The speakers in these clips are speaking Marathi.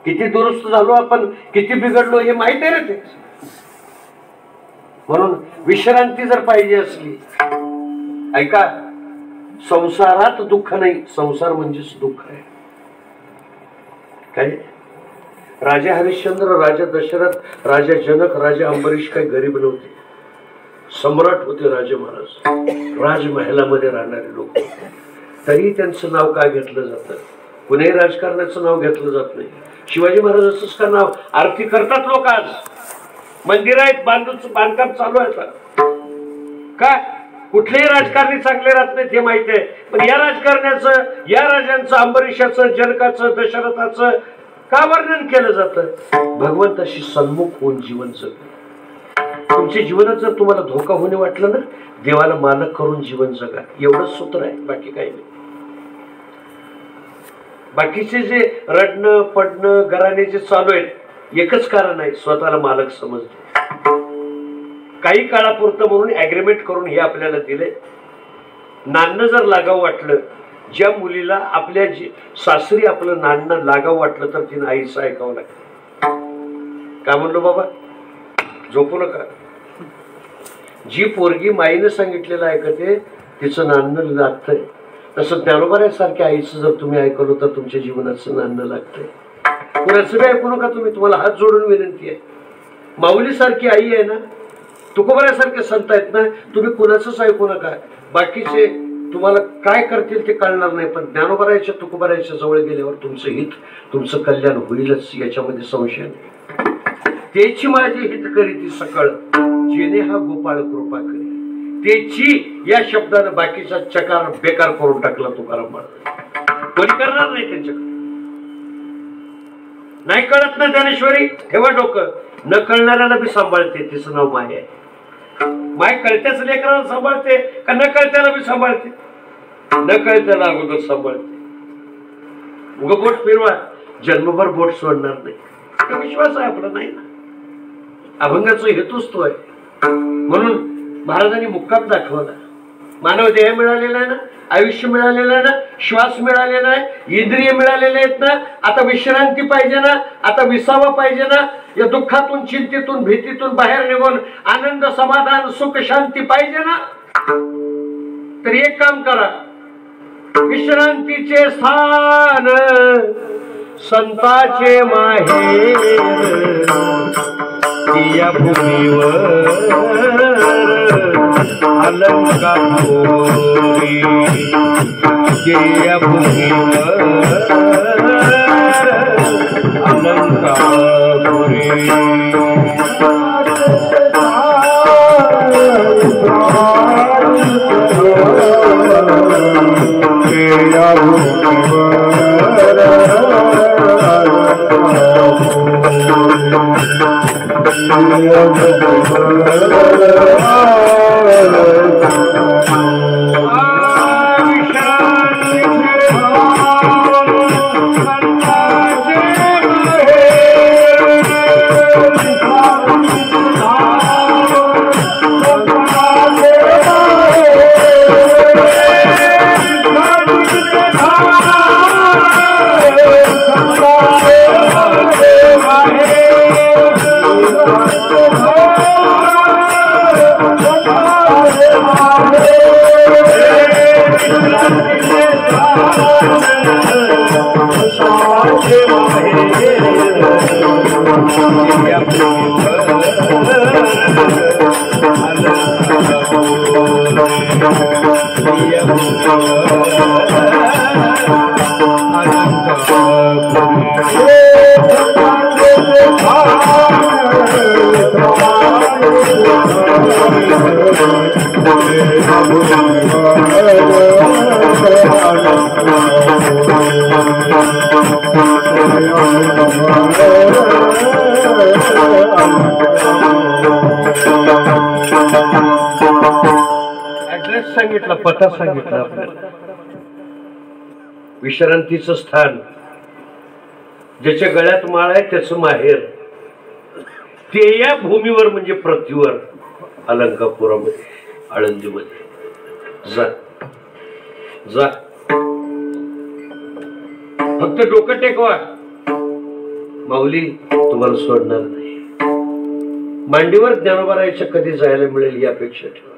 किती दुरुस्त झालो आपण, किती बिघडलो हे माहित आहे ना ते. म्हणून विश्रांती जर पाहिजे असली, ऐका, संसारात दुःख नाही, संसार म्हणजेच दुःख आहे. काय राजा हरिश्चंद्र, राजा दशरथ, राजा जनक, राजा अंबरीश काही गरीब नव्हते, सम्राट होते राजे महाराज, राजमहलामध्ये राहणारे लोक. तरी त्यांचं नाव काय घेतलं जातं? कुणीही राजकारणाचं नाव घेतलं जात नाही. शिवाजी महाराजांचंच का नाव? आरती करतात लोक, आज मंदिर आहेत, बांधकाम चालू आहे. काय कुठलेही राजकारणी चांगले राहत नाहीत हे माहिती आहे, पण या राजकारण्याचं, या राजांचं, अंबरीशाचं, जनकाचं, दशरथाचं का वर्णन केलं जातं? भगवंताशी सन्मुख होऊन जीवन जगणं. तुमच्या जीवनात जर तुम्हाला धोका होणे वाटलं ना, देवाला मालक करून जीवन जगा, एवढंच सूत्र आहे, बाकी काही नाही. बाकीचे जे रडणं पडणं घराणे जे चालू आहेत, एकच कारण आहे, स्वतःला मालक समजणे. काही काळापुरतं म्हणून ऍग्रीमेंट करून हे आपल्याला दिले. नाणं जर लागावं वाटलं, ज्या मुलीला आपल्या सासरी आपलं नाणं लागावं वाटलं तर तिने आईचं ऐकावं लागतं. का म्हणलो बाबा, झोपू नका. जी पोरगी माईने सांगितलेलं ऐकते तिचं नाणं लागतंय. तसं ज्ञानोबाऱ्यासारख्या आईचं जर तुम्ही ऐकलं तर तुमच्या जीवनाचं नाणं लागतंय. कुणाचं बी ऐकू नका तुम्ही, तुम्हाला हात जोडून विनंती आहे. माऊलीसारखी आई आहे ना, तुकोबाऱ्यासारखे संत आहेत ना, तुम्ही कुणाचंच ऐकू नका. बाकीचे तुम्हाला काय करतील ते कळणार नाही, पण ज्ञानोबाऱ्याच्या तुकोबाऱ्याच्या जवळ गेल्यावर तुमचं हित, तुमचं कल्याण होईलच, याच्यामध्ये संशय नाही. त्याची माझी हित करीती सकळ, जेणे हा गोपाळ कृपा करी. त्याची या शब्दानं बाकीचा चकार बेकार करून टाकला तुकाराम महाराज. कोणी करणार नाही त्यांच्याकडे. नाही कळत ना ज्ञानेश्वरी, ठेवा डोकं. न कळणाऱ्याला बी सांभाळते, तिचं नाव माय आहे. माय कळत्याच लेकराला सांभाळते का न कळत्याला बी सांभाळते? न कळत्याला अगोदर सांभाळते. उग बोट फिरवा, जन्मभर बोट सोडणार नाही, विश्वास आहे आपला. नाही ना, अभंगाचा हेतूच तो आहे. म्हणून महाराजांनी मुक्काम दाखवला. मानव देह मिळालेला आहे ना, आयुष्य मिळालेलं आहे ना, श्वास मिळालेला आहे, इंद्रिय मिळालेले आहेत ना, आता विश्रांती पाहिजे ना, आता विसावा पाहिजे ना. या दुःखातून, चिंतेतून, भीतीतून बाहेर निघून आनंद, समाधान, सुख, शांती पाहिजे ना. तर एक काम करा, विश्रांतीचे स्थान संताचे माहेर, या भूमीवर अलंकापुरी, या भूमीवर अलंकापुरी. या ऍड्रेस सांगितला, पत्ता सांगितला आपल्याला. विश्रांतीचं स्थान, ज्याच्या गळ्यात माळ आहे त्याचं माहेर, ते या भूमीवर म्हणजे पृथ्वीवर, अलंकापुरामध्ये, आळंदीमध्ये. जा जा, फक्त डोकं टेकवा. माऊली तुम्हाला सोडणार नाही. मांडीवर ज्ञानोबारायाच्या कधी जायला मिळेल ही अपेक्षा ठेवा.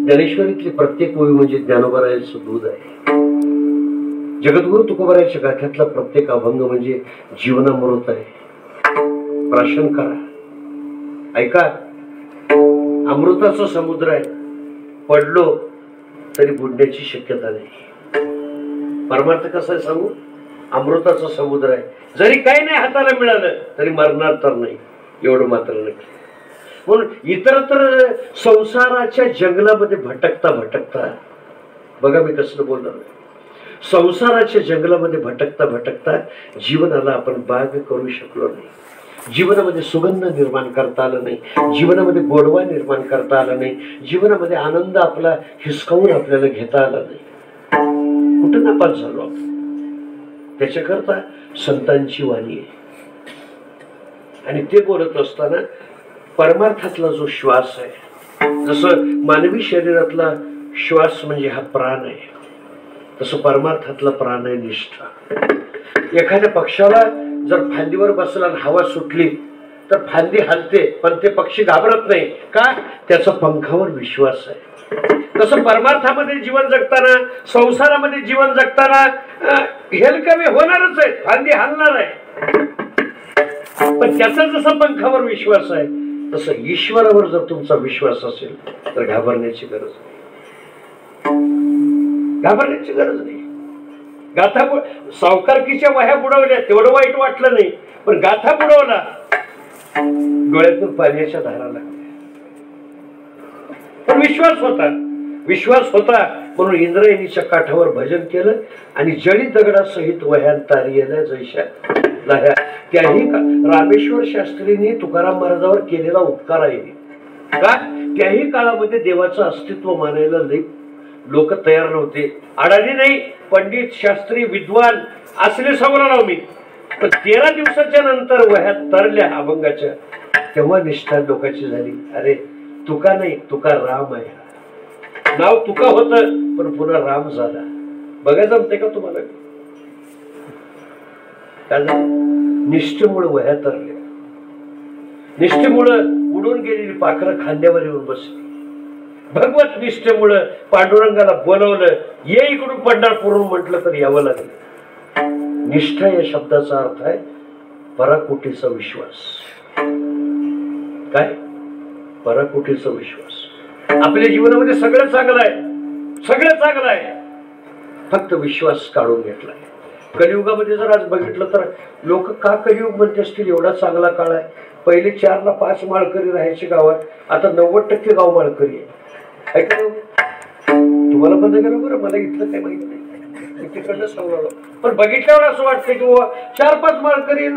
ज्ञानेश्वरीतली प्रत्येक ओवी म्हणजे ज्ञानोबारायाचं दूध आहे. जगद्गुरु तुकोबारायाच्या गाथ्यातला प्रत्येक अभंग म्हणजे जीवनामृत आहे. प्राशन करा, ऐका. अमृताचा समुद्र आहे, पडलो तरी बुडण्याची शक्यता नाही. परमार्थ कसा आहे सांगू? अमृताचा समुद्र आहे, जरी काही नाही हाताला मिळालं तरी मरणार तर नाही, एवढं मात्र नक्की. म्हणून इतरत्र संसाराच्या जंगलामध्ये भटकता भटकता, बघा मी कसं बोलणार, संसाराच्या जंगलामध्ये भटकता भटकता जीवनाला आपण बाग करू शकलो नाही. जीवनामध्ये सुगंध निर्माण करता आलं नाही, जीवनामध्ये गोडवा निर्माण करता आला नाही, जीवनामध्ये आनंद आपला हिसकावून आपल्याला घेता आला नाही. कुठं नापास झालो आपण. त्याच्याकरता संतांची वाणी आहे. आणि ते बोलत असताना परमार्थातला जो श्वास आहे, जसं मानवी शरीरातला श्वास म्हणजे हा प्राण आहे, तसं परमार्थातला प्राण आहे निष्ठा. एखाद्या पक्षाला जर फांदीवर बसला आणि हवा सुटली तर फांदी हलते, पण ते पक्षी घाबरत नाही. का? त्याचा पंखावर विश्वास आहे. तसं परमार्थामध्ये जीवन जगताना, संसारामध्ये जीवन जगताना हेलकमी होणारच आहे, फांदी हलणार आहे, पण त्याचा जसा पंखावर विश्वास आहे तसं ईश्वरावर जर तुमचा विश्वास असेल तर घाबरण्याची गरज नाही. घाबरण्याची गरज नाही. गाथा सावकारकीच्या वह्या बुडवल्या, तेवढं वाईट वाटलं नाही, पण गाथा बुडवला, डोळ्यातून पाण्याच्या धारा लागल्या, पण विश्वास होता. विश्वास होता म्हणून इंद्रायणीच्या काठावर भजन केलं आणि जळी दगडासहित वह्यान तारियल्या जैशा लाह्या. त्याही रामेश्वर शास्त्रींनी तुकाराम महाराजांवर केलेला उपकार आहे. का? त्याही काळामध्ये देवाचं अस्तित्व मानायला लई लोक तयार नव्हते. अडाणी नाही, पंडित शास्त्री विद्वान असले समोर राव मी. पण 13 दिवसाच्या नंतर वह्यात तरल्या अभंगाच्या, तेव्हा निष्ठा लोकांची झाली. अरे तुका नाही, तुका राम आहे. नाव तुका होत पण पुन्हा राम झाला. बघा जमते का तुम्हाला? काय झालं? निष्ठेमुळे वह्या तरल्या. निष्ठेमुळे उडून गेलेली पाखरं खांद्यावर येऊन बसली. भगवत निष्ठेमुळे पांडुरंगाला बोलवलं, ये इकडून पंढरपूरहून म्हटलं तर यावं लागलं. निष्ठा या शब्दाचा अर्थ आहे पराकोटीचा विश्वास. काय? पराकोटीचा विश्वास. आपल्या जीवनामध्ये सगळं चांगलं आहे, सगळं चांगलं आहे, फक्त विश्वास काढून घेतलाय. कलियुगामध्ये जर आज बघितलं तर लोक का कलियुग म्हणते असतील? एवढा चांगला काळ आहे. पहिले 4 ला 5 माळकरी राहायचे गावात, आता 90% गाव माळकरी आहे. ऐका तुम्हाला बंद करा बरं, मला इथलं काही माहिती नाही, तिकडनं सांगणार. पण बघितल्यावर असं वाटतं की 4-5 माळकरी.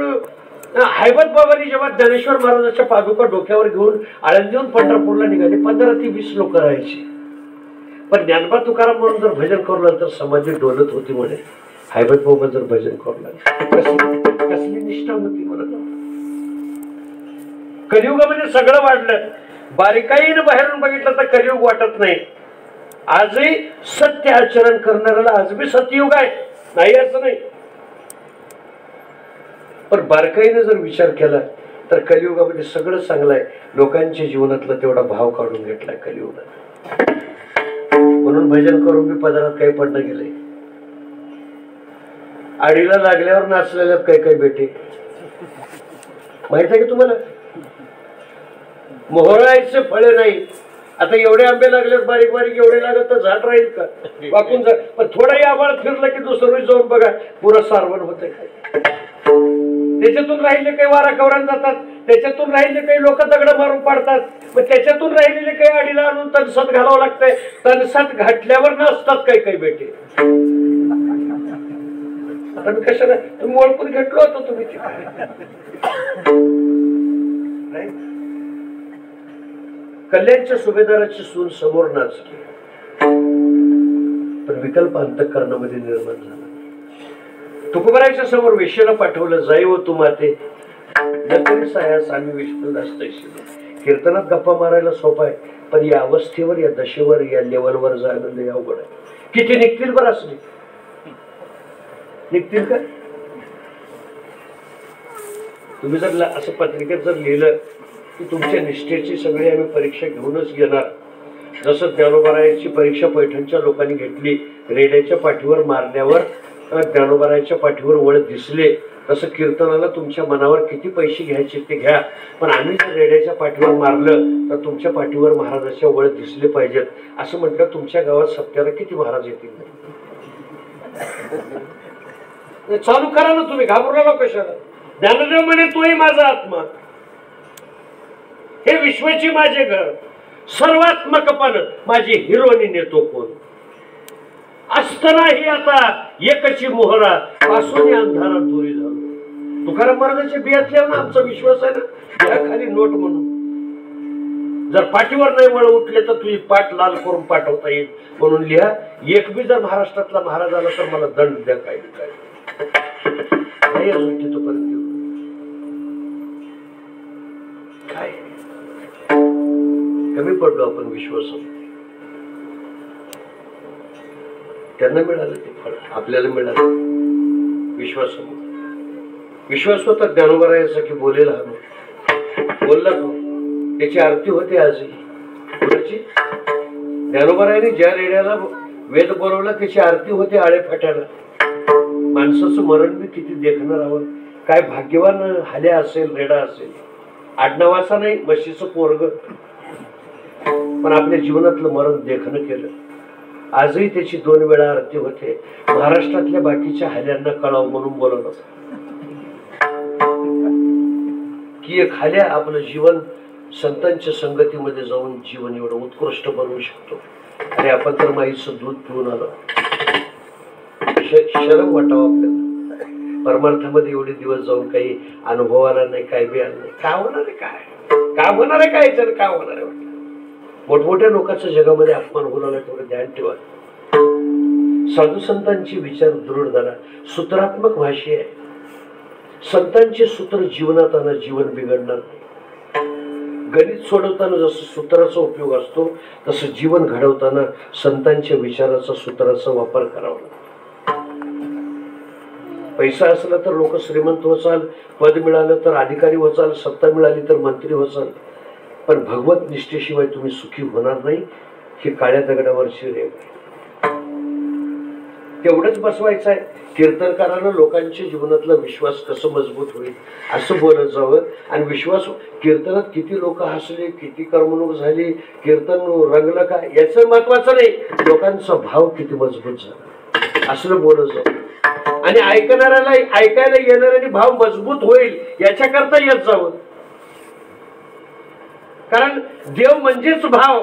हैबत बाबांनी जेव्हा ज्ञानेश्वर महाराजांच्या पादुका डोक्यावर घेऊन आळंदीहून पंढरपूरला निघाले, 15 ते 20 लोक राहायचे. पण ज्ञानबा तुकाराम म्हणून जर भजन करू तर समाधी डोलत होती म्हणे. हैबत बाबा जर भजन करू कसली निष्ठा होती म्हणत. कलियुगामध्ये सगळं वाढलं. बारीकाईनं बाहेरून बघितलं तर कलियुग वाटत नाही. आजही सत्य आचरण करणाऱ्याला आज बी सत्ययुग आहे, नाही असं नाही. पण बारकाईने जर विचार केला तर कलियुगामध्ये सगळं चांगलं आहे. लोकांच्या जीवनातला तेवढा भाव काढून घेतलाय कलियुगात. म्हणून भजन करून बी पदरात काही पडणं गेलंय. आडीला लागल्यावर नाचलेल्या काही काही बेटे माहित आहे की तुम्हाला? मोहरायचे फळे नाही. आता एवढे आंबे लागलेत बारीक बारीक, एवढे लागत तर झाड राहील का? वाकून जा. पण थोडाही आभाळ फिरलं की दुसरं वेळी जाऊन बघा पुरा सारवण होते. काय त्याच्यातून राहिले काही वारा कवरान जातात, त्याच्यातून राहिले काही लोक दगड मारून पाडतात, मग त्याच्यातून राहिलेले काही आडीला आणून तनसात घालावं लागतंय. तनसात घातल्यावर नसतात काही काही बेटे. आता मी कशाला तुम्ही ओळखून घेतलो होतो तुम्ही कल्याणच्या सुभेदाराची सून समोर नाचली, पण विकल्प अंतःकरणामध्ये निर्माण झाला. तुकोबाराच्या समोर वेश्येला पाठवलं, जाई व तू माते नकरी सायास आम्ही विष्णुदास तैशी. कीर्तनात गप्पा मारायला सोपा आहे, पण या अवस्थेवर, या दशेवर, या लेवलवर जाणं लय अवघड आहे. किती निघतील बरं असले? निघतील का? तुम्ही जर असं पत्रिकेत जर लिहिलं की तुमच्या निष्ठेची सगळी आम्ही परीक्षा घेऊनच घेणार, जसं ज्ञानोबारायांची परीक्षा पैठणच्या लोकांनी घेतली, रेड्याच्या पाठीवर मारल्यावर ज्ञानोबारायांच्या पाठीवर वळ दिसले, तसं कीर्तनाला तुमच्या मनावर किती पैसे घ्यायचे ते घ्या, पण आम्ही जर रेड्याच्या पाठीवर मारलं तर तुमच्या पाठीवर महाराजाच्या वळ दिसले पाहिजेत असं म्हटलं. तुमच्या गावात सत्याला किती महाराज येतील? चालू करा ना तुम्ही, घाबरला कशाला? ज्ञानदेव म्हणे तोही माझा आत्मा, हे विश्वाची माझे घर, सर्वात्मकपण माझी हिरोनी नेतो कोण, असतानाही आता एकची मोहरा पासून अंधारात दूरी झालो. तुकाराम महाराजांच्या बियातल्या ना आमचा विश्वास आहे ना, या खाली नोट म्हणून. जर पाठीवर नाही वळ उठले तर तुझी पाठ लाल करून पाठवता येईल म्हणून लिहा. एक बी जर महाराष्ट्रातला महाराज आला तर मला दंड द्या. काय नाही अजून तिथपर्यंत काय कमी पडलो आपण विश्वास. त्यांना मिळालं ते फळ, आपल्याला मिळालं विश्वास. विश्वास होता ज्ञानोबारायांसाठी बोलेला बोलला तो, त्याची आरती होते आजही. कोणाची? ज्ञानोबारायांनी ज्या रेड्याला वेद बोलवला त्याची आरती होते आळे फाट्याला. माणसाचं मरण बी किती देखणार आहोत. काय भाग्यवान हाल्या असेल, रेडा असेल, आडनावाचा नाही, म्हशीचं पोरग, पण आपल्या जीवनातलं मरण देखणं केलं. आजही त्याची 2 वेळा आरती होते. महाराष्ट्रातल्या बाकीच्या हाल्यांना कळावं म्हणून बोलवलं की एक हाल्या आपलं जीवन संतांच्या संगतीमध्ये जाऊन जीवन एवढं उत्कृष्ट बनवू शकतो. आणि आपण तर माईचं दूध पिऊन आलो. शरम वाटावं आपल्याला. परमार्थामध्ये एवढे दिवस जाऊन काही अनुभवाला नाही, काय बी आलं नाही. काय होणार आहे? काय होणार आहे? काय काय होणार आहे? मोठमोठ्या लोकांच्या जगामध्ये अपमान होणार, तेवढं ध्यान ठेवा. साधू संतांची विचार दृढ झाला, सूत्रात्मक भाषा आहे. संतांचे सूत्र जीवनात आणा, जीवन बिघडणार नाही. गणित सोडवताना जसं सूत्राचा उपयोग असतो तसं जीवन घडवताना संतांच्या विचाराचा, सूत्राचा वापर करावा. पैसा असला तर लोक श्रीमंत होचाल, पद मिळालं तर अधिकारी होचाल, सत्ता मिळाली तर मंत्री होचाल, पण भगवत निष्ठेशिवाय तुम्ही सुखी होणार नाही. ही काळ्या दगडावरची रेघ आहे. तेवढंच बसवायचं आहे. कीर्तनकारानं लोकांच्या जीवनातला विश्वास कसं मजबूत होईल असं बोलत जावं. आणि विश्वास, कीर्तनात किती लोक हसले, किती करमणूक झाली, कीर्तन रंगलं का याचं महत्वाचं नाही, लोकांचा भाव किती मजबूत झाला असं बोलत जावं. आणि ऐकणाऱ्याला, ऐकायला येणाऱ्याने भाव मजबूत होईल याच्याकरता येत जावं. कारण देव म्हणजेच भाव,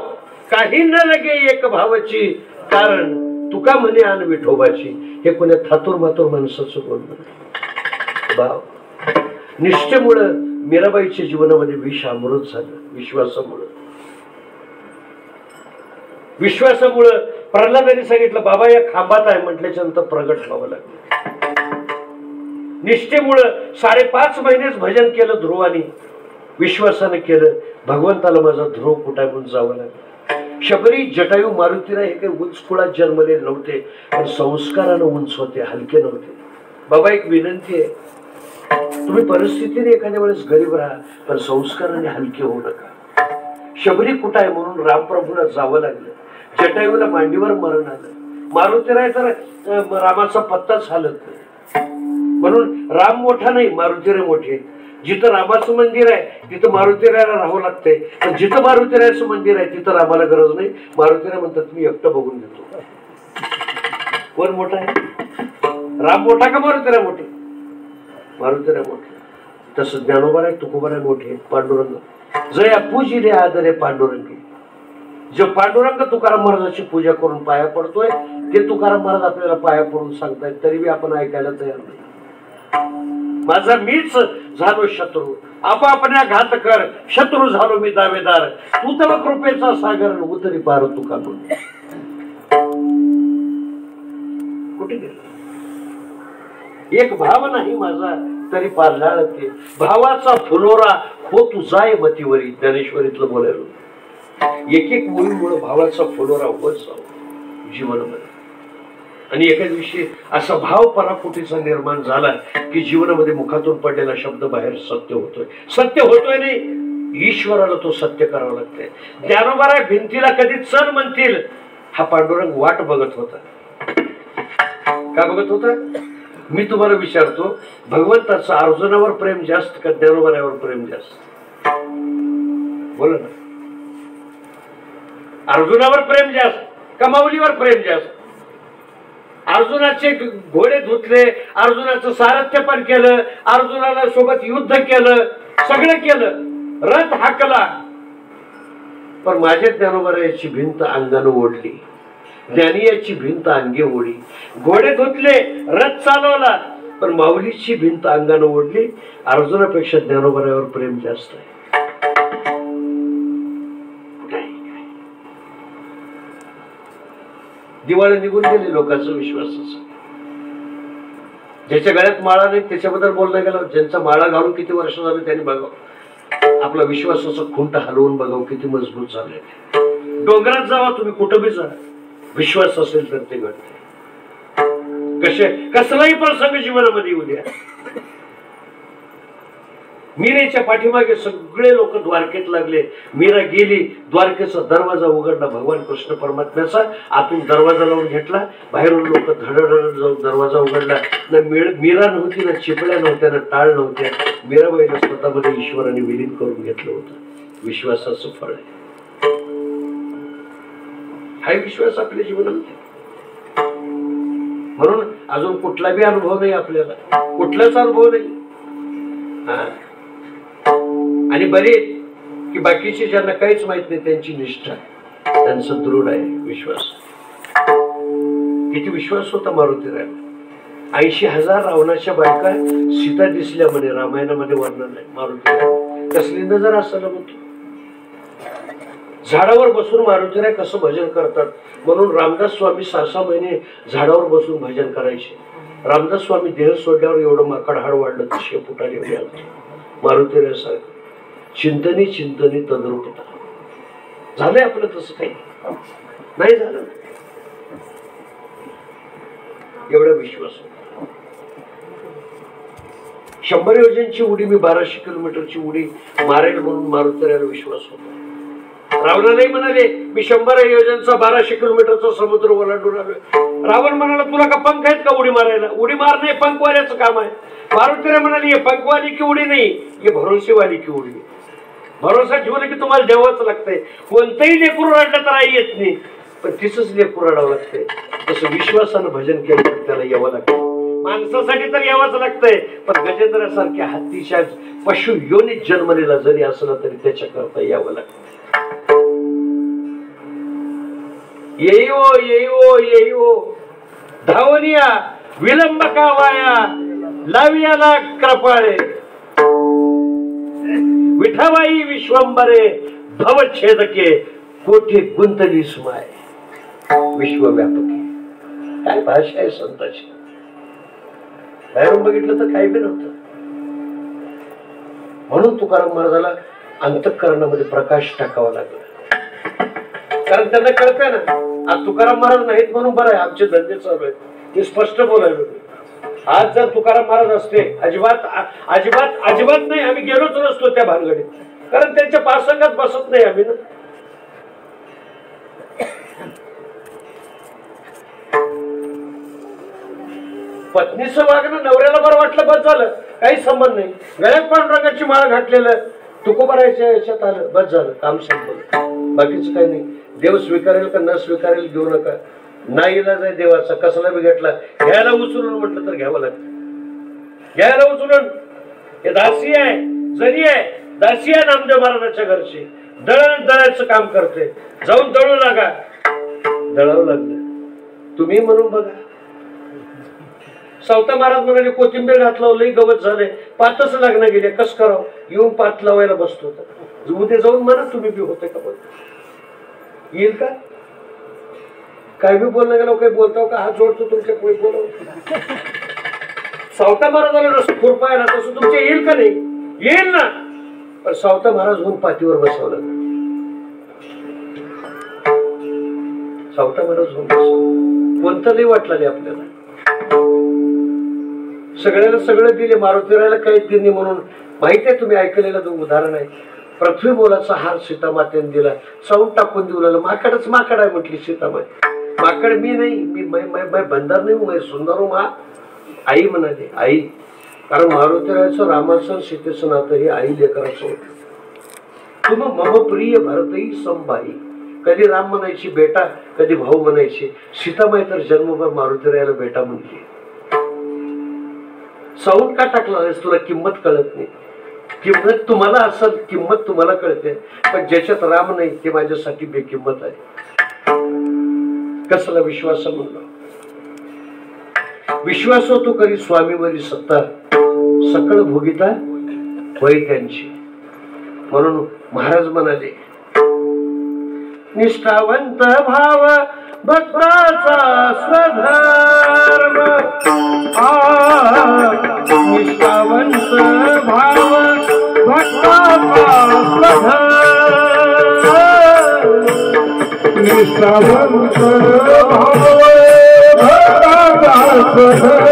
काही न लगे एक भावाची, कारण तुका म्हणे आण विठोबाची. हे कोण्या थातूर मातूर माणसाचं बोलणं. भाव निष्ठेमुळं मीराबाईच्या जीवनामध्ये विष अमृत झालं. विश्वासामुळं, विश्वासामुळं प्रल्हादांनी सांगितलं बाबा या खांबात आहे म्हटल्याच्या नंतर प्रगट व्हावं लागलं. निष्ठेमुळं 5.5 महिनेच भजन केलं ध्रुवानी, विश्वासानं केलं. भगवंताला माझा ध्रुव कुठे म्हणून जावं लागलं. शबरी, जटायू, मारुतीराय हे काही उंच कुळात जन्मले नव्हते, पण संस्कारानं उंच होते, हलके नव्हते. बाबा एक विनंती आहे, तुम्ही परिस्थितीने एखाद्या वेळेस गरीब राहा, पण संस्काराने हलके होऊ नका. शबरी कुठं आहे म्हणून रामप्रभूला जावं लागलं. जटायूला मांडीवर मरण आलं. मारुतीराय तर रामाचा पत्ताच हालत नाही, म्हणून राम मोठा नाही, मारुतीराय मोठे. जिथं रामाचं मंदिर आहे तिथं मारुतीरायाला राहावं लागतंय, पण जिथं मारुतीरायाचं मंदिर आहे तिथं रामाला गरज नाही. मारुतीराय म्हणतात मी एकटं बघून घेतो. कोण मोठा आहे? राम मोठा का मारुतीराय मोठे? मारुतीराय मोठे. तसं ज्ञानोबाराय, तुकोबाराय मोठे, पांडुरंग. जया पूजिले आदरे पांडुरंगी. जे पांडुरंग तुकाराम महाराजांची पूजा करून पाया पडतोय ते तुकाराम महाराज आपल्याला पाया पडून सांगतायत, तरी बी आपण ऐकायला तयार नाही. माझा मीच झालो शत्रू, आपापल्या घात कर, शत्रू झालो मी दावेदार, तू तर कृपेचा सागर उतरी पार तुका म्हणून. कुठे गेला? एक भाव नाही माझा तरी पारलाळ ते, भावाचा फुलोरा हो तू जाय मतीवरी. ज्ञानेश्वरीतलं बोलायलो. एक एक मुलीमुळे भावाचा फुलोरा होत जाऊ जीवनामध्ये. आणि एका दिवशी असा भाव पराकोटीचा निर्माण झाला की जीवनामध्ये मुखातून पडलेला शब्द बाहेर सत्य होतोय नाही, ईश्वराला तो सत्य करावा लागतंय. ज्ञानोबा भिंतीला कधी चल म्हणतील हा पांडुरंग वाट बघत होता. का बघत होता? मी तुम्हाला विचारतो, भगवंताचं अर्जुनावर प्रेम जास्त का ज्ञानोबावर प्रेम जास्त? बोला ना. अर्जुनावर प्रेम जास्त का माऊलीवर प्रेम जास्त? अर्जुनाचे घोडे धुतले, अर्जुनाचं सारथ्य पण केलं, अर्जुनाला सोबत युद्ध केलं, सगळं केलं, रथ हाकला, पण माझ्या ज्ञानोबाची भिंत अंगानं ओढली, ज्ञानी याची भिंत अंगे ओढली. घोडे धुतले, रथ चालवला, पण माऊलीची भिंत अंगानं ओढली. अर्जुनापेक्षा ज्ञानोबावर प्रेम जास्त आहे. दिवाळी निघून गेली लोकांचा विश्वासाचा. ज्याच्या गळ्यात माळा नाही त्याच्याबद्दल बोलणं गेलं. ज्यांचा माळा घालून किती वर्ष झाले त्यांनी बघावं, आपला विश्वासाचा खुंट हलवून बघावं किती मजबूत झाले. डोंगरात जावा तुम्ही, कुठं बी जा, विश्वास असेल तर ते घडते. कसलाही प्रसंग जीवनामध्ये येऊ द्या. मीरेच्या पाठीमागे सगळे लोक द्वारकेत लागले. मीरा गेली, द्वारकेचा दरवाजा उघडला भगवान कृष्ण परमात्म्याचा. आतून दरवाजा लावून घेतला, बाहेरून लोक धडधड जाऊन दरवाजा उघडला. ना मीरा नव्हती, ना चिपळ्या नव्हत्या, ना टाळ नव्हत्या. मीराबाईला स्वतःमध्ये ईश्वराने विलीन करून घेतलं होतं. विश्वासाचं फळ आहे. हा विश्वास आपल्या जीवनामध्ये. म्हणून अजून कुठला बी अनुभव नाही आपल्याला, कुठलाच अनुभव नाही. आणि बरे की बाकीचे ज्यांना काहीच माहित नाही त्यांची निष्ठा, त्यांचं दृढ आहे विश्वास. किती विश्वास होता मारुतीरायाला. 80,000 रावणाच्या बायका सीता दिसल्या म्हणे, रामायणामध्ये वर्णन आहे. मारुतीराय कसली नजर असायला म्हणतो. झाडावर बसून मारुतीराय कसं भजन करतात म्हणून रामदास स्वामी 6 महिने झाडावर बसून भजन करायचे. रामदास स्वामी देह सोडल्यावर एवढं माकड हाड वाढलं तर शेपुटाने एवढे आलं. मारुतीराय सारखं चिंतनी चिंतनी तद्रूपता. झालंय आपलं तसं काही नाही झालं. एवढा विश्वास. 100 योजनची उडी मी 1200 किलोमीटरची उडी मारेल म्हणून मारुतीरायाला विश्वास होता. रावणालाही म्हणाले मी 100 योजनचा 1200 किलोमीटरचा समुद्र ओलांडून आलोय. रावण म्हणाला तुला का पंख आहेत का उडी मारायला? उडी मारणे पंखवाल्याचं काम आहे. मारुतीराय म्हणाले ये पंखवाली की उडी नाही, ये भरोसेवाली की उडी. भरोसा ठेवला की तुम्हाला द्यावंच लागतंय. कोणतंही लेकरू रडलं तर आई येत नाही, पण तिचंच लेकरू रडावं लागतंय. तसं विश्वासानं भजन केलं तर त्याला यावं लागतं. माणसासाठी तर यावंच लागतंय, पण गजेंद्रासारख्या हत्तीच्या पशु योनीत जन्मलेला जरी असला तरी त्याच्या करता यावं लागतं. येईओ येईओ येईओ धावनिया विलंब का वाया, लावियाला कृपाळे विठाबाई विश्वंबरे भवच्छेदके कोठी गुंतली सुमाय. विश्वव्यापक काय भाषा आहे संताची. बाहेरून बघितलं तर काही बी नव्हतं. म्हणून तुकाराम महाराजाला अंतःकरणामध्ये प्रकाश टाकावा लागला. कारण त्यांना कळतंय ना आज तुकाराम महाराज नाहीत म्हणून बरं आहे, आमचे धंदे चालू आहेत. ते स्पष्ट बोलायला. आज जर तुकाराम महाराज असते अजिबात अजिबात अजिबात नाही, आम्ही गेलोच नसतो त्या भानगडीत. कारण त्यांच्या पासंगात बसत नाही आम्ही ना. पत्नीचं वागणं नवऱ्याला बरं वाटलं बस झालं, काही संबंध नाही. गळ्यात पांडुरंगाची माळ घातलेलं तुकोबारायच्या याच्यात आलं बस झालं, काम संपलं. बाकीचं काही नाही. देव स्वीकारेल का न स्वीकारेल घेऊ नका. नाही इलाज आहे देवाचा. कसला बी घेतला घ्यायला उचलून म्हटलं तर घ्यावं लागतं. घ्यायला उचलून. हे दासी आहे, जरी आहे, दासी आहे नामदेव महाराजांच्या घरची. दळण दळायचं काम करते. जाऊन दळू लागा. दळावं लागलं. तुम्ही म्हणून बघा. सावता महाराज म्हणाले कोथिंबीर घातलं लई गवत झाले, पातच लग्न गेले, कस करावं. येऊन पात लावायला बसतो. उद्या जाऊन म्हणा तुम्ही बी होते का बोल. येईल का? काय बी बोलणं गेलो काही बोलताव का? हात जोडतो तुमच्या पुढे बोलव. सावता महाराजाला रस खुरपायला तसं तुमच्या येईल का नाही? येईल ना. पण सावता महाराज होऊन पाठीवर बसवलं. सावता महाराज होऊन बसवलं. कोणतं नाही वाटलं नाही आपल्याला. सगळ्याला सगळं दिले, मारुतीरायला काही त्यांनी म्हणून माहिती आहे, तुम्ही ऐकलेलं उदाहरण आहे. पृथ्वी मोलाचा हार सीतामातेने दिला, चावून टाकून देऊ लागला. माकडच माकड आहे म्हटली सीतामाई. माकड मी नाही, मी बंदर नाही, मैं सुंदर हूं माँ. आई म्हणाली, आई. कारण मारुतीरायचं रामाचं सीतेचं नातं हे आई लेकराचं होतं. तुम मम प्रिय भरतही संभाई. कधी राम म्हणायची बेटा, कधी भाऊ म्हणायची. सीतामाई तर जन्मभर मारुतीरायाला बेटा म्हणली. चावून का टाकला तुला किंमत कळत नाही. किंमत तुम्हाला असेल, किंमत तुम्हाला कळते, पण ज्याच्यात राम नाही ते माझ्यासाठी बेकिंमत आहे. कसला विश्वास म्हणला. विश्वास होतो करी स्वामीवरी सत्ता, सकळ भोगिता होय त्यांची. म्हणून महाराज म्हणाले, निष्ठावंत भाव भक्ताचा स्वधर्म. निष्ठावंत भाव भक्ताचा स्वधर्म. निष्ठावंत भाव भक्ताचा स्वधर्म.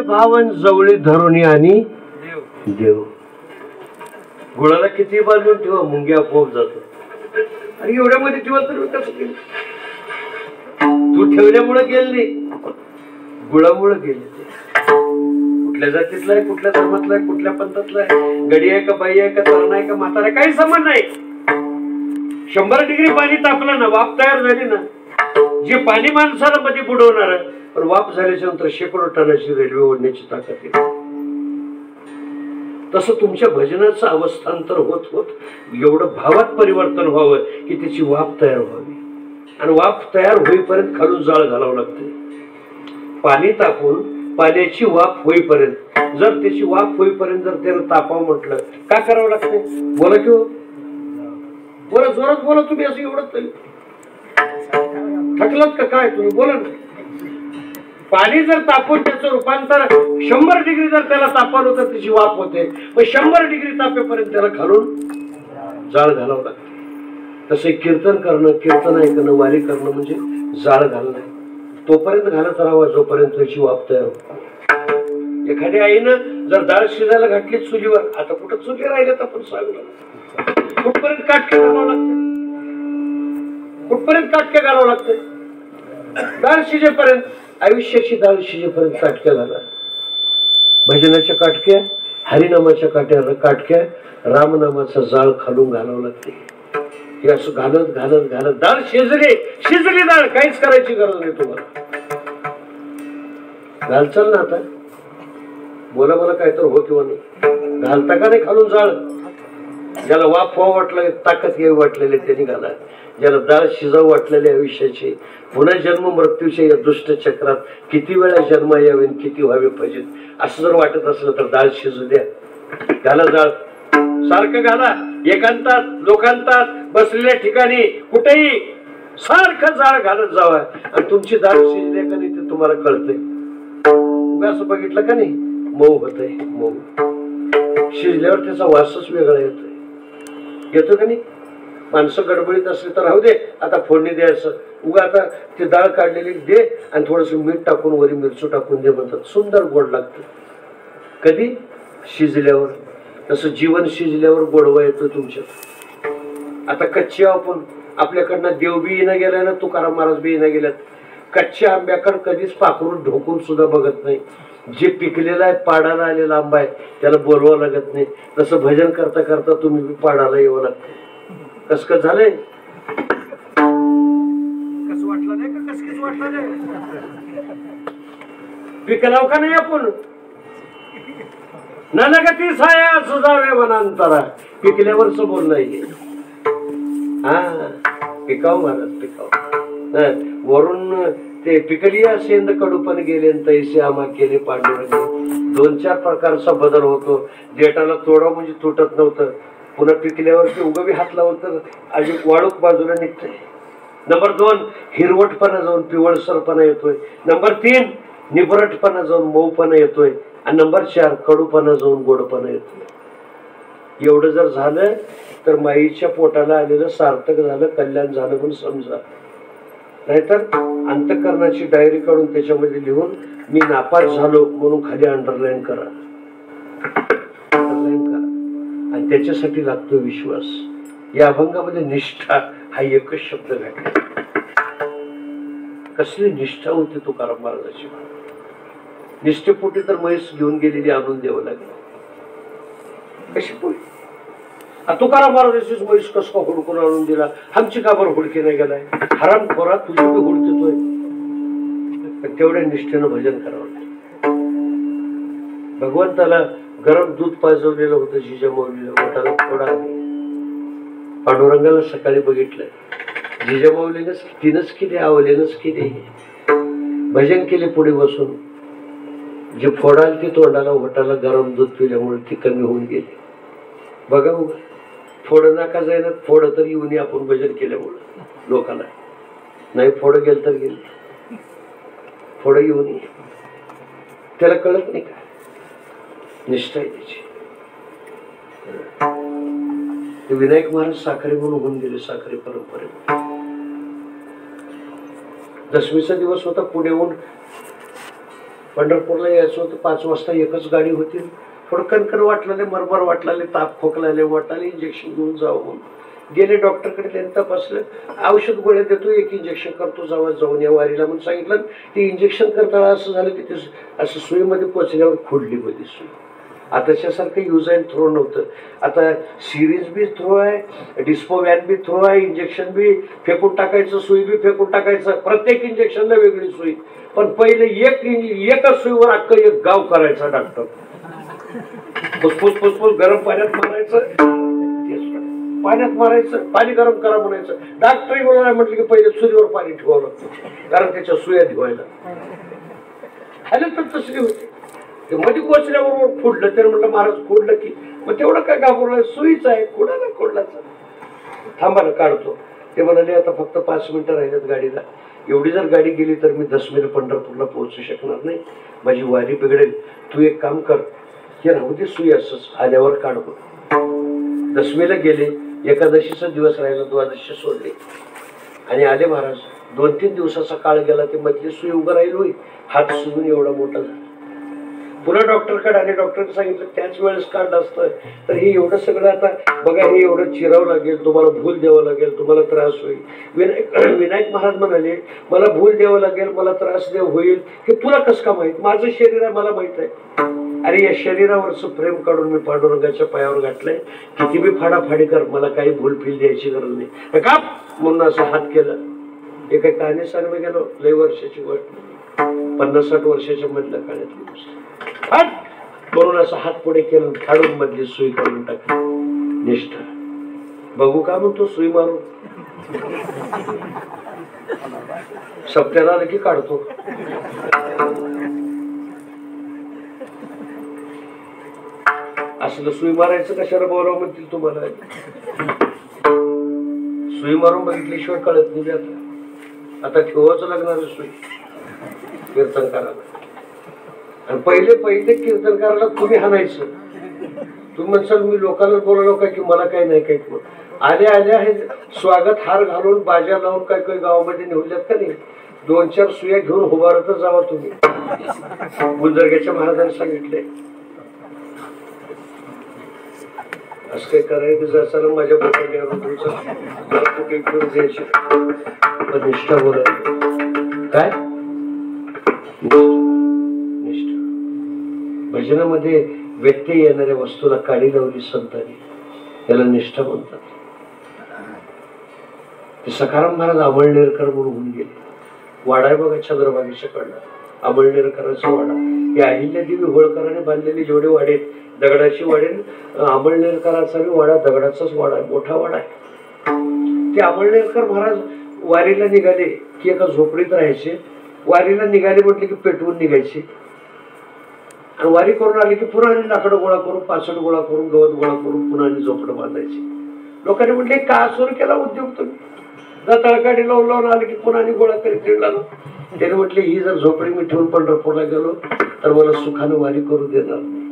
भावन जवळी धरुणी आणि देव. गुळाला किती बांधून ठेवा, मुंग्या आपोआप जातो. आणि एवढ्या मध्ये ठेवा तर कसं केलं. तू ठेवल्यामुळे गेल नाही, गुळामुळे गेले. कुठल्या जातीतला आहे, कुठल्या धर्मातला आहे, कुठल्या पंथातला आहे, गडी आहे का बाई आहे का तरुण आहे का म्हातारा, काही संबंध नाही. 100 डिग्री पाणी तापलं ना, वाफ तयार झाली ना, जे पाणी माणसाला मध्ये बुडवणार, पण वाफ झाल्याच्या नंतर शेकडो टनाची रेल्वे ओढण्याची ताकद येते. तसं तुमच्या भजनाचं अवस्थांतर होत होत एवढं भावात परिवर्तन व्हावं की त्याची वाफ तयार व्हावी. आणि वाफ तयार होईपर्यंत खालून जाळ घालावं लागते. पाणी तापून पाण्याची वाफ होईपर्यंत, जर त्याची वाफ होईपर्यंत जर त्याला तापाव म्हटलं, काय करावं लागतंय? बोला की हो, बोला, जोरात बोला तुम्ही, असं एवढंच तरी थकलात का काय तुम्ही? बोला ना. पाणी जर तापून त्याचं रूपांतर 100 डिग्री जर त्याला तापवलं तर त्याची वाफ होते, मग 100 डिग्री तापेपर्यंत त्याला खालून जाळ घालावं लागतं. तसे कीर्तन करणं, कीर्तन ऐकणं, वारी करणं म्हणजे जाळ घालणं. तोपर्यंत घालत राहावं जोपर्यंत त्याची वाफ तयार होते. एखाद्या आईनं जर डाळ शिजायला घातली चुलीवर, आता कुठं चुली राहिल्यात आपण सांगलं, कुठपर्यंत काटके घालावं लागतं, कुठपर्यंत काटके घालावं लागतं? डाळ शिजेपर्यंत, आयुष्याची डाळ शिजेपर्यंत काटक्या घाला. भजनाच्या काटक्या, हरिनामाच्या काटक्या, रामनामाचा जाळ खालून घालावं लागते. हे असं घालत घालत घालत डाळ शिजली डाळ, काहीच करायची गरज नाही तुम्हाला. घालचाल ना आता, बोला मला काय तर हो किंवा नाही, घालता का नाही खालून जाळ? ज्याला वाफ व्हावं वाटलं, ताकद यावी वाटलेले त्यांनी घाला. ज्याला डाळ शिजावं वाटलेले आयुष्याची, पुन्हा जन्म मृत्यूच्या या दुष्ट चक्रात किती वेळा जन्म यावे, किती व्हावे पाहिजे असं जर वाटत असलं तर डाळ शिजू द्या, घाला जाळ, सारखं घाला. एकांतात, लोकांतात, बसलेल्या ठिकाणी, कुठेही सारखं जाळ घालत जावा. आणि तुमची डाळ शिजली का नाही ते तुम्हाला कळतंय. असं बघितलं का नाही, मऊ होतंय, मऊ. शिजल्यावर त्याचा वासच वेगळा येतो का नाही? माणसं गडबडीत असले तर राहू दे, आता फोडणी द्यायचं, उगा आता ती डाळ काढलेली दे आणि थोडस मीठ टाकून वरी मिरचू टाकून दे म्हणतात, सुंदर गोड लागतं. कधी? शिजल्यावर. तसं जीवन शिजल्यावर गोडवा येतो तुमच्यात. आता कच्ची आपण आपल्याकडनं देव बी येणं गेलाय ना, तुकाराम महाराज बी येणं गेल्यात. कच्च्या आंब्याकडे कधीच पाखरून ढोकून सुद्धा बघत नाही. जे पिकलेला आहे, पाडाला आलेला आंबा आहे, त्याला बोलवावं लागत नाही. तसं भजन करता करता तुम्ही बी पाडाला यावं लागतं. कसं झालंय? कसं वाटलं नाही का? कसं वाटलं नाही? पिकलाव का नाही आपण? ननगती साया सुजावे वनांतरा, पिकल्यावरच बोलणं आहे. हा, पिकाव महाराज, पिकाव. वरून ते पिकली सेंद कडूपण गेले तैसे आम्हा केले पांडुरंग. 2-4 प्रकारचा बदल होतो. देठाला तोडा म्हणजे तुटत नव्हतं, पुन्हा पिकल्यावर ते उगवी हात लावलं तर अजून वाळूक बाजूला निघतंय. नंबर 2, हिरवटपणा जाऊन पिवळसरपणा येतोय. नंबर 3, निबरटपणा जाऊन मऊपणा येतोय. आणि नंबर 4, कडूपणा जाऊन गोडपणा येतोय. एवढं जर झालं तर माईच्या पोटाला आलेलं सार्थक झालं, कल्याण झालं म्हणून समजा. नाहीतर अंतःकरणाची डायरी काढून त्याच्यामध्ये लिहून मी नापास झालो म्हणून खाली अंडरलाईन करा, अंडरलाईन करा. आणि त्याच्यासाठी लागतो विश्वास. या अभंगामध्ये निष्ठा हा एकच शब्द घातला. कसली निष्ठा होती तुकाराम महाराजाची. निष्ठेपोटी तर म्हैस घेऊन गेलेली आणून द्यावं लागलं. कशी पोळी? तुकाराम महाराजाचीच म्हैस कस का हुडकून आणून दिला? आमची का बरं हुडकी नाही गेलाय? हराम खोरा, तुझी बी हुडकतोय. तेवढ्या निष्ठेनं भजन करावं लागतं. भगवंताला गरम दूध पाजवलेलं होतं जिजामाऊलीला, पोटाला थोडा. पांडुरंगाला सकाळी बघितलं, जिजामाऊलीनं तिनंच केले, आवलेनंच केले. भजन केले पुढे बसून. जे फोड आली ती तोंडाला ओठाला गरम दूध पिल्यामुळे ती कमी होऊन गेली. बघा बघा, फोड नका जाईना, फोड तर येऊन आपण भजन केल्यामुळं लोकांना. नाही फोड गेल तर गेल, फोड येऊन ये, त्याला कळत नाही का? निष्ठा आहे त्याची. विनायक महाराज साखरे म्हणून होऊन गेले, साखरे परंपरे. दशमीचा दिवस होता, पुण्याहून पंढरपूरला यायचं होतं. 5 वाजता एकच गाडी होती. थोडं कणकण वाटलेले, मरमर वाटलेले, ताप खोकलाले वाटले, इंजेक्शन घेऊन जावं म्हणून गेले डॉक्टरकडे. त्यांनी तपासलं, औषध गोळ्या देतो, एक इंजेक्शन करतो, जाऊन या वारीला म्हणून सांगितलं. ते इंजेक्शन करताना असं झालं की ते असं सुईमध्ये पोचल्यावर खोडली मध्ये सुई. आताच्यासारखं यूज अँड थ्रो नव्हतं. आता सिरीज बी थ्रो आहे, डिस्पो वॅन बी थ्रो आहे, इंजेक्शन बी फेकून टाकायचं, सुई बी फेकून टाकायचं, प्रत्येक इंजेक्शनला वेगळी सुई. पण पहिले एकच सुईवर अख्खं एक गाव करायचा डॉक्टर. फुसफुस गरम पाण्यात मारायचं, पाण्यात मारायचं, पाणी गरम करा म्हणायचं. डॉक्टरही बोलायला म्हटलं की पहिले चुलीवर पाणी ठेवावं लागतं, कारण त्याच्या सुया धुवायला. खाली तर तसली होते. ते मध्ये कोचल्याबरोबर फोडलं. तर म्हटलं महाराज फोडलं की, मग तेवढं काय घाबरलं, सुईच आहे, कुणाला फोडलाच. थांबा ना काढतो. ते म्हणाले आता फक्त 5 मिनिटं राहिल्यात गाडीला. एवढी जर गाडी गेली तर मी 10 मिनिट पंढरपूरला पोहोचू शकणार नाही, माझी वारी बिघडेल. तू एक काम कर, हे राहू दे सुई, असंच आल्यावर काढतो. 10मीला गेले. एकादशीचा दिवस राहिला, द्वादशी सोडले आणि आले महाराज. 2-3 दिवसाचा काळ गेला. ते मधली सुई उभं राहील होई, हात सुजून एवढा मोठा झाला. पुन्हा डॉक्टरकडे आले. डॉक्टरने सांगितलं त्याच वेळेस काढलं असतं तर हे एवढं सगळं आता बघा, हे एवढं चिरावं लागेल, तुम्हाला भूल द्यावं लागेल, तुम्हाला त्रास होईल. विनायक महाराज म्हणाले मला भूल द्यावं लागेल, मला त्रास होईल, हे तुला कसं का माहित? माझं शरीर आहे, मला माहित आहे. अरे या शरीरावरचं प्रेम काढून मी पांडुरंगाच्या पायावर घातलंय. किती बी फाडाफाडी कर, मला काही भूल फील द्यायची गरज नाही. का म्हणून असं हात केलं. हे काही कहाणी सांगणं गेलो, लय वर्षाची गोष्ट, 50-60 वर्षाच्या मधल्या काळातली गोष्ट. म्हणून असं हात पुढे केलं, काढून मधली सुई काढून टाकली. निष्ठा. बघू का म्हणतो सुई मारून, सप्त्याला आलं की काढतो. असलं सुई मारायचं कशाला बोलावं म्हणतील तुम्हाला. सुई मारून बघितल्याशिवाय कळत नाही. आता ठेवाच लागणार सुई कीर्तनकाराला. आणि पहिले कीर्तनकाराला तुम्ही हाणायचं. तुम्ही म्हणसाल मी लोकांना बोलवलो काय की मला काही नाही काही. आल्या हे स्वागत हार घालून बाजा लावून काही काही गावामध्ये निवडल्यात का नाही, 2-4 सुया घेऊन उभारतच जावा तुम्ही. गुंजरग्याच्या महाराजांनी सांगितले असं काही करायचं जसं माझ्या बोटाने कुठे घेऊन द्यायचे. निष्ठा बोला काय. भजनामध्ये व्यत्यय येणाऱ्या वस्तूला काडी लावली संतांनी, त्याला निष्ठा म्हणतात. ते सखाराम महाराज अमळनेरकर म्हणून होऊन गेले. वाडा आहे बघा चंद्रभागेच्या कडला, अमळनेरकरांचा वाडा. या अहिल्यादेवी होळकरांनी बांधलेले जेवढे वाडे, दगडाची वाडे, अमळनेरकरांचा वाडा दगडाचाच वाडा आहे, मोठा वाडा आहे. ते अमळनेरकर महाराज वारीला निघाले की एका झोपडीत राहायचे. वारीला निघाले म्हटले की पेटवून निघायचे. आणि वारी करून आले की पुन्हा लाकडं गोळा करून, पाचट गोळा करून, गवत गोळा करून पुन्हा झोपडं बांधायचे. लोकांनी म्हटले का सुरू केला उद्योग तुम्ही? तळकाडी लावून आले की पुन्हा गोळा करीत फिरला. त्याने म्हटले ही जर झोपडी मी ठेवून पंढरपूरला गेलो तर मला सुखानं वारी करू देणार नाही.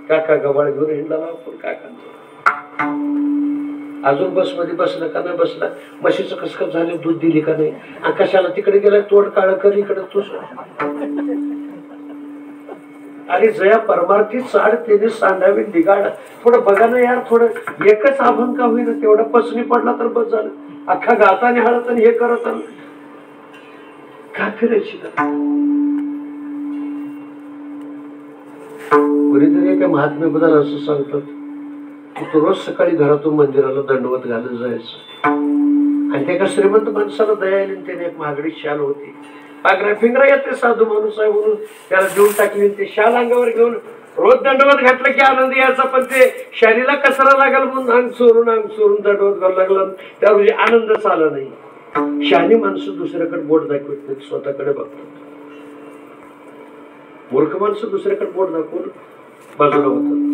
काका गबाळ घेऊन हिंडला आपण काकांचं. अजून बसमध्ये बसला का नाही बसला, म्हशीचं कसं झालं, दूध दिली का नाही, कशाला तिकडे गेला, तोड काळ कर, इकडे तू. अरे जया परमार्थी चाड त्याने सांडावी निगाड. थोडं बघा ना यार, थोडं एकच अभंग का होईना, तेवढा पसनी पडला तर बस झालं. अख्खा गाताने हळत आणि हे करत का फिरायची. कोणीतरी एका महात्म्याबद्दल असं सांगतात की तो रोज सकाळी घरातून मंदिराला दंडवत घालत जायचं. आणि त्या एका श्रीमंत माणसाला दया आली, त्याने एक महागडी शाल होती, पागरा फिंगरा येते, साधू माणूस आहे म्हणून त्याला देऊन टाकली. ते शाल अंगावर घेऊन रोज दंडवत घातलं की आनंद यायचा, पण ते शालीला कचरा लागल म्हणून अंग चोरून दंडवत घालू लागला. त्या रोजी आनंदच आला नाही. शहाणी माणसं दुसऱ्याकडे बोट दाखवत नाहीत, स्वतःकडे बघतात. मूर्ख माणसं दुसऱ्याकडे बोट दाखवून बाजूला होतात.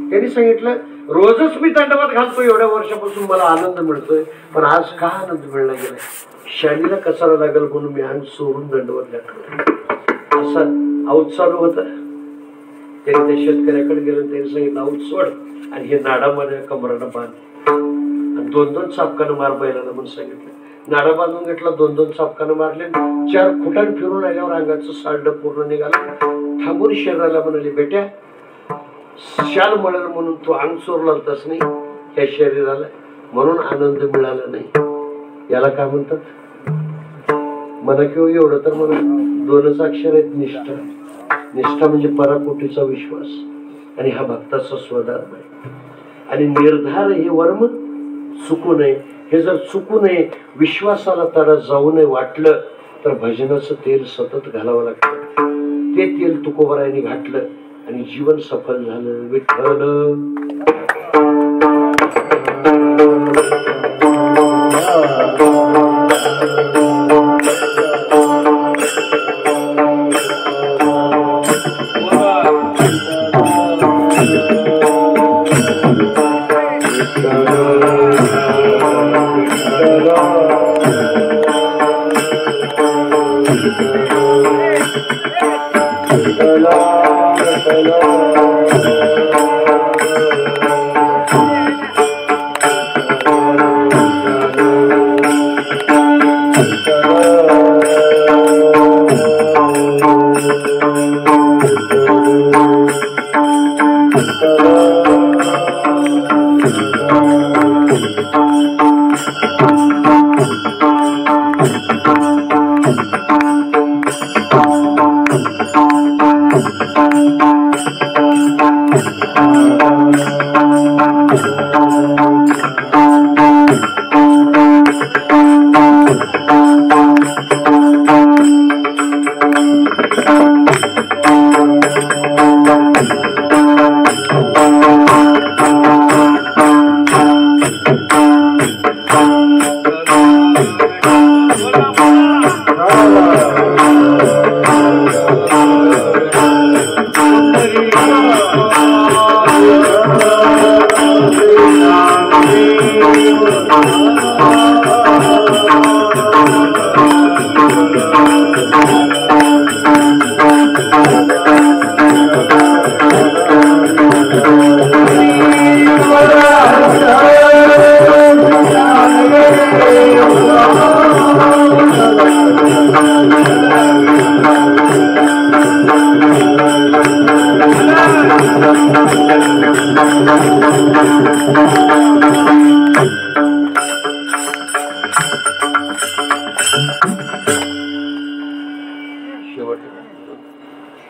त्यांनी सांगितलं रोजच मी दंडवत घालतो, एवढ्या वर्षापासून मला आनंद मिळतोय, पण आज का आनंद मिळला गेला? शालीला कचरा लागल म्हणून मी अंग चोरून दंडवत घातलं. असं औत चालू होत. त्यांनी त्या शेतकऱ्याकडे गेलं, त्यांनी सांगितलं औत सोड आणि हे नाडामध्ये कमराला बांध आणि 2-2 चापकानं मार बैलाला म्हणून सांगितलं. नाडा बांधून घेतला, 2-2 चापकानं मारले. 4 फुटान फिरून आल्यावर अंगाचं साल्ड पूर्ण निघालं. थांबून शरीराला म्हणाले, बेट्या शाल मिळेल म्हणून तू अंग चोरला होतास नाही या शरीराला, म्हणून आनंद मिळाला नाही. याला काय म्हणतात? म्हणा किंवा एवढं तर म्हणा 2च अक्षर आहेत, निष्ठा. निष्ठा म्हणजे पराकोटीचा विश्वास, आणि हा भक्ताचा स्वधर्म आहे. आणि निर्धार हे वर्म चुकू नये. हे जर चुकू नये, विश्वासाला तडा जाऊ नये वाटलं तर भजनाचं तेल सतत घालावं लागतं. ते तेल तुकोबरायांनी घातलं आणि जीवन सफल झालं. विठ्ठल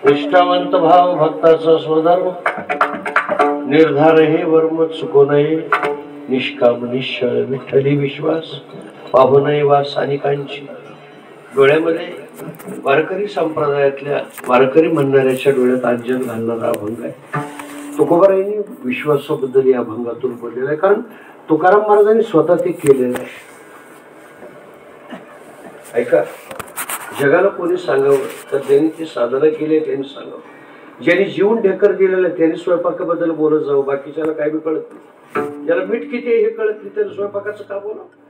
निष्ठावंत भाव भक्ताचा स्वधर्म निर्धार हे वर्म चुको नये निष्काम निश्चळ विठ्ठली विश्वास पाहू नये वास अनेकांची. डोळ्यामध्ये वारकरी संप्रदायातल्या वारकरी म्हणणाऱ्याच्या डोळ्यात अंजन घालणारा अभंग आहे. तुकोबारायांनी विश्वासाबद्दल या अभंगातून बोललेला आहे, कारण तुकाराम महाराजांनी स्वतः ते केलेलं आहे. ऐका, जगाला कोणी सांगावं तर ज्यांनी ते साधना केली त्यांनी सांगावं. ज्यांनी जीवन ढेकर दिलेलं त्यांनी स्वयंपाकाबद्दल बोलत जावं. बाकीच्याला काय बी कळत नाही. ज्याला मीठ किती हे कळत नाही त्याला स्वयंपाकाचं का बोलावं.